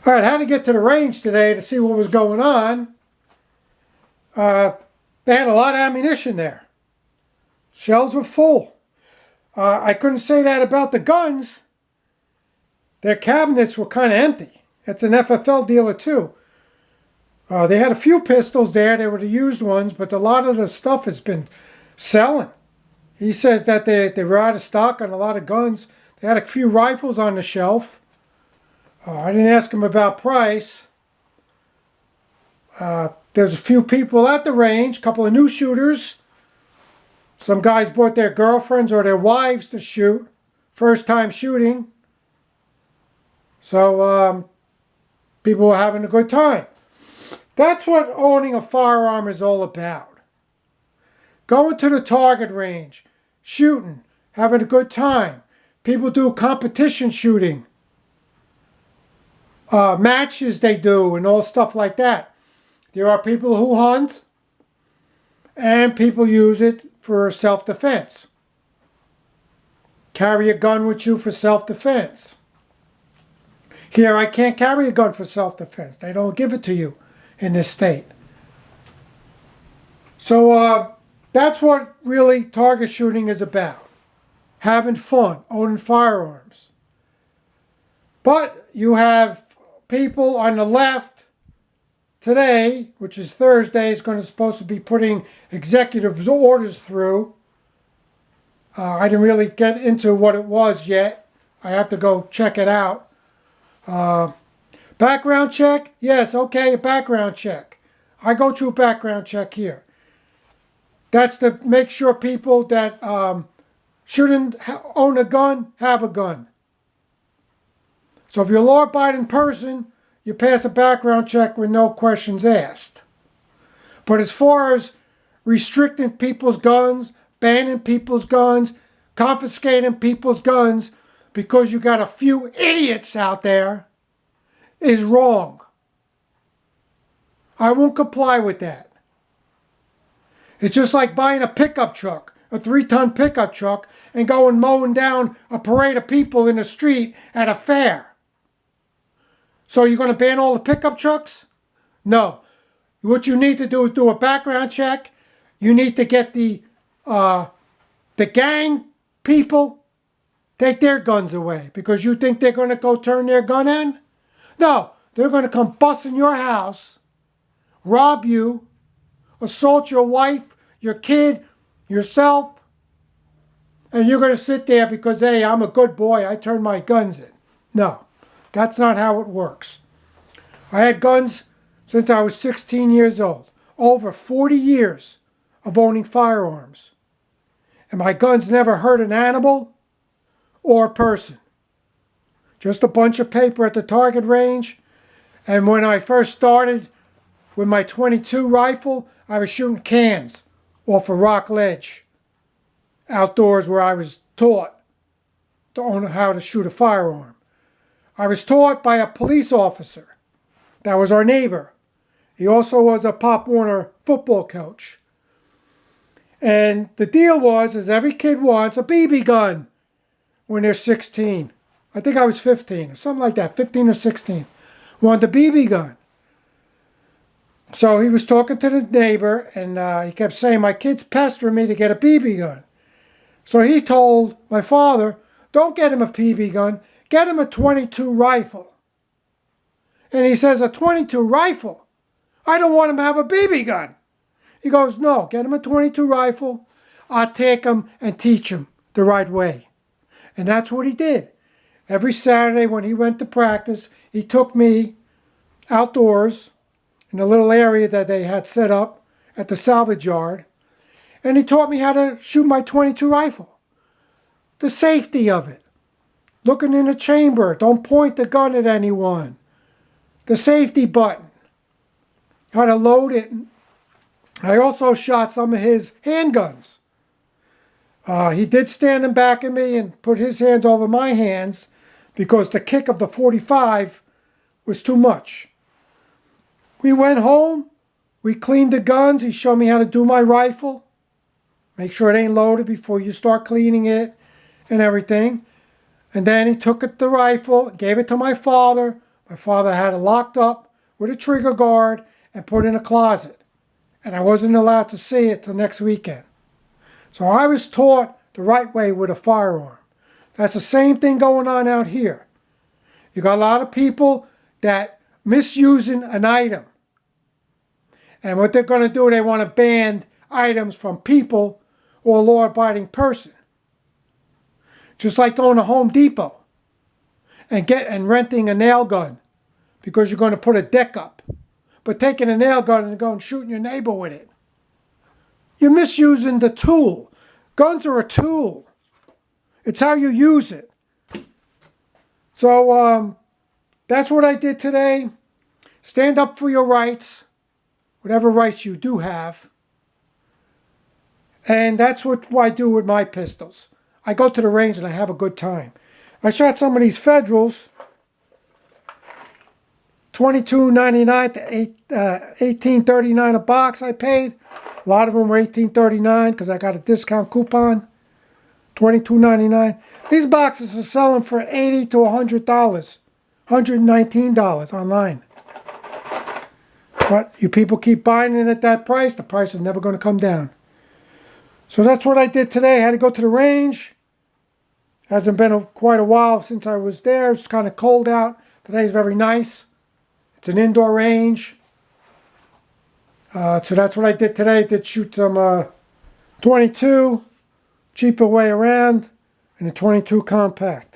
All right, I had to get to the range today to see what was going on. They had a lot of ammunition there. Shells were full. I couldn't say that about the guns. Their cabinets were kind of empty. It's an FFL dealer too. They had a few pistols there. They were the used ones, but a lot of the stuff has been selling. He says that they were out of stock on a lot of guns. They had a few rifles on the shelf. I didn't ask him about price. There's a few people at the range, a couple of new shooters. Some guys brought their girlfriends or their wives to shoot. First time shooting. So people were having a good time. That's what owning a firearm is all about. Going to the target range, shooting, having a good time. People do competition shooting. Matches they do and all stuff like that. There are people who hunt and people use it for self-defense. Carry a gun with you for self-defense. Here I can't carry a gun for self-defense. They don't give it to you in this state. So that's what really target shooting is about. Having fun, owning firearms. But you have people on the left today, which is Thursday, is supposed to be putting executive orders through. I didn't really get into what it was yet. I have to go check it out. Background check? Yes, okay, a background check. I go through a background check here. That's to make sure people that shouldn't own a gun have a gun. So if you're a law-abiding person, you pass a background check with no questions asked. But as far as restricting people's guns, banning people's guns, confiscating people's guns because you got a few idiots out there is wrong. I won't comply with that. It's just like buying a pickup truck, a 3-ton pickup truck, and going mowing down a parade of people in the street at a fair. So you're going to ban all the pickup trucks? No. What you need to do is do a background check. You need to get the gang people, take their guns away because you think they're going to go turn their gun in? No. They're going to come bust in your house, rob you, assault your wife, your kid, yourself, and you're going to sit there because, hey, I'm a good boy, I turned my guns in. No. That's not how it works. I had guns since I was 16 years old. Over 40 years of owning firearms. And my guns never hurt an animal or a person. Just a bunch of paper at the target range. And when I first started with my .22 rifle, I was shooting cans off a rock ledge outdoors where I was taught to own how to shoot a firearm. I was taught by a police officer. That was our neighbor. He also was a Pop Warner football coach. And the deal is every kid wants a BB gun when they're 16. I think I was 15 or something like that, 15 or 16. Wanted a BB gun. So he was talking to the neighbor and he kept saying, my kid's pestering me to get a BB gun. So he told my father, don't get him a BB gun. Get him a .22 rifle. And he says, a .22 rifle? I don't want him to have a BB gun. He goes, no, get him a .22 rifle. I'll take him and teach him the right way. And that's what he did. Every Saturday when he went to practice, he took me outdoors in a little area that they had set up at the salvage yard. And he taught me how to shoot my .22 rifle. The safety of it. Looking in the chamber, don't point the gun at anyone. The safety button. How to load it. I also shot some of his handguns. He did stand in back of me and put his hands over my hands because the kick of the .45 was too much. We went home. We cleaned the guns. He showed me how to do my rifle. Make sure it ain't loaded before you start cleaning it and everything. And then he took the rifle, gave it to my father. My father had it locked up with a trigger guard and put in a closet. And I wasn't allowed to see it till next weekend. So I was taught the right way with a firearm. That's the same thing going on out here. You got a lot of people that misusing an item. And what they're going to do, they want to ban items from people or a law-abiding person. Just like going to Home Depot and renting a nail gun because you're going to put a deck up. But taking a nail gun and going shooting your neighbor with it. You're misusing the tool. Guns are a tool. It's how you use it. So that's what I did today. Stand up for your rights, whatever rights you do have. And that's what I do with my pistols. I go to the range and I have a good time. I shot some of these Federals, $22.99 to $18.39 a box I paid. A lot of them were $18.39 because I got a discount coupon. $22.99. These boxes are selling for $80 to $100, $119 online. But you people keep buying it at that price, the price is never going to come down. So that's what I did today. I had to go to the range. Hasn't been quite a while since I was there. It's kind of cold out. Today's very nice. It's an indoor range. So that's what I did today. I did shoot some 22, cheaper way around, and a 22 compact.